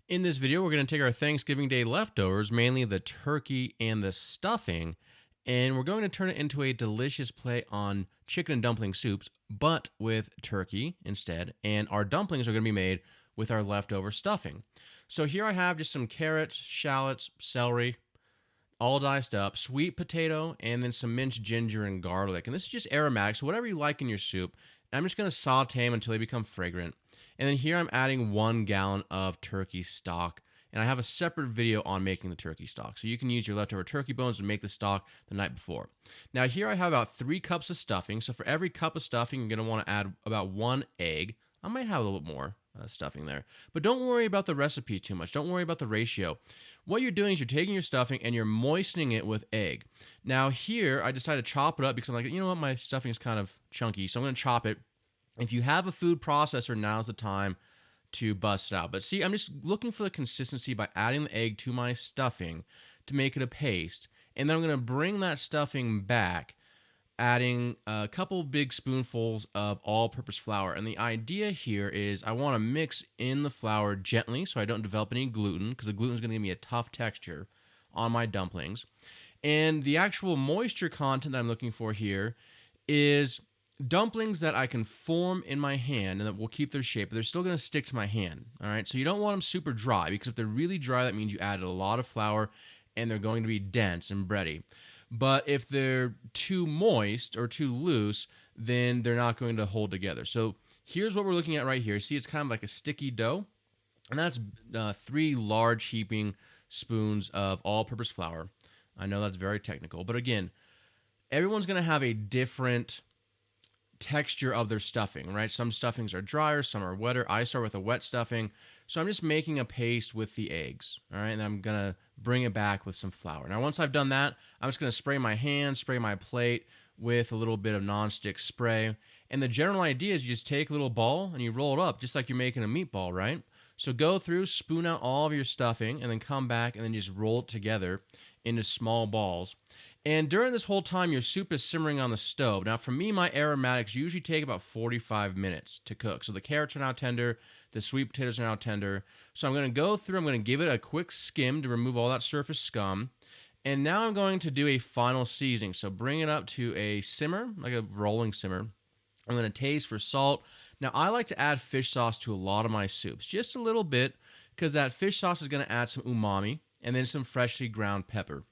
In this video, we're going to take our Thanksgiving Day leftovers, mainly the turkey and the stuffing, and we're going to turn it into a delicious play on chicken and dumpling soups, but with turkey instead, and our dumplings are going to be made with our leftover stuffing. So here I have just some carrots, shallots, celery, all diced up, sweet potato, and then some minced ginger and garlic. And this is just aromatic, so whatever you like in your soup. And I'm just going to saute them until they become fragrant. And then here I'm adding 1 gallon of turkey stock. And I have a separate video on making the turkey stock. So you can use your leftover turkey bones and make the stock the night before. Now here I have about 3 cups of stuffing. So for every cup of stuffing, you're going to want to add about 1 egg. I might have a little bit more stuffing there. But don't worry about the recipe too much. Don't worry about the ratio. What you're doing is you're taking your stuffing and you're moistening it with egg. Now here, I decided to chop it up because I'm like, you know what, my stuffing is kind of chunky, so I'm going to chop it. If you have a food processor, now's the time to bust it out. But see, I'm just looking for the consistency by adding the egg to my stuffing to make it a paste. And then I'm going to bring that stuffing back, adding a couple big spoonfuls of all-purpose flour. And the idea here is I want to mix in the flour gently so I don't develop any gluten, because the gluten is going to give me a tough texture on my dumplings. And the actual moisture content that I'm looking for here is dumplings that I can form in my hand and that will keep their shape, but they're still going to stick to my hand. All right, so you don't want them super dry, because if they're really dry, that means you added a lot of flour and they're going to be dense and bready. But if they're too moist or too loose, then they're not going to hold together. So here's what we're looking at right here. See, it's kind of like a sticky dough, and that's 3 large heaping spoons of all-purpose flour. I know that's very technical, but again, everyone's going to have a different texture of their stuffing, right? Some stuffings are drier, some are wetter. I start with a wet stuffing, so I'm just making a paste with the eggs, all right? And I'm going to bring it back with some flour. Now, once I've done that, I'm just going to spray my hands, spray my plate with a little bit of nonstick spray. And the general idea is you just take a little ball and you roll it up just like you're making a meatball, right? So go through, spoon out all of your stuffing, and then come back and then just roll it together into small balls. And during this whole time, your soup is simmering on the stove. Now, for me, my aromatics usually take about 45 minutes to cook. So the carrots are now tender, the sweet potatoes are now tender. So I'm going to go through, I'm going to give it a quick skim to remove all that surface scum. And now I'm going to do a final seasoning. So bring it up to a simmer, like a rolling simmer. I'm going to taste for salt. Now, I like to add fish sauce to a lot of my soups, just a little bit, because that fish sauce is going to add some umami and then some freshly ground pepper.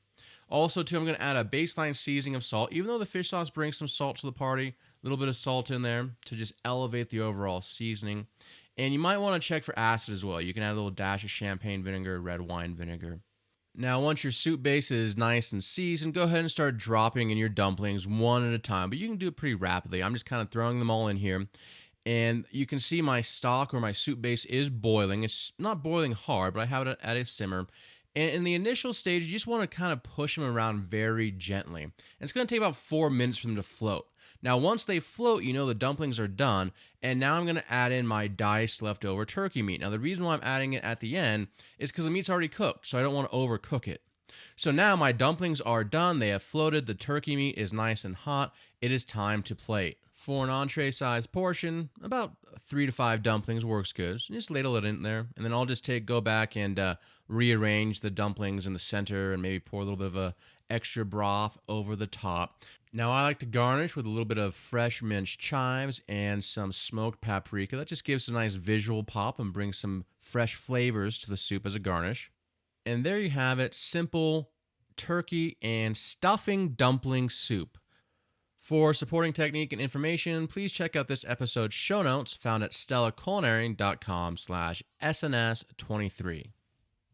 Also, too, I'm going to add a baseline seasoning of salt. Even though the fish sauce brings some salt to the party, a little bit of salt in there to just elevate the overall seasoning. And you might want to check for acid as well. You can add a little dash of champagne vinegar, red wine vinegar. Now, once your soup base is nice and seasoned, go ahead and start dropping in your dumplings one at a time. But you can do it pretty rapidly. I'm just kind of throwing them all in here. And you can see my stock or my soup base is boiling. It's not boiling hard, but I have it at a simmer. And in the initial stage, you just want to kind of push them around very gently. And it's going to take about 4 minutes for them to float. Now, once they float, you know the dumplings are done. And now I'm going to add in my diced leftover turkey meat. Now, the reason why I'm adding it at the end is because the meat's already cooked, so I don't want to overcook it. So now my dumplings are done. They have floated. The turkey meat is nice and hot. It is time to plate. For an entree-sized portion, about 3 to 5 dumplings works good. So just ladle it in there, and then I'll just go back and rearrange the dumplings in the center and maybe pour a little bit of a extra broth over the top. Now, I like to garnish with a little bit of fresh minced chives and some smoked paprika. That just gives a nice visual pop and brings some fresh flavors to the soup as a garnish. And there you have it, simple turkey and stuffing dumpling soup. For supporting technique and information, please check out this episode's show notes found at stellaculinary.com/SNS23.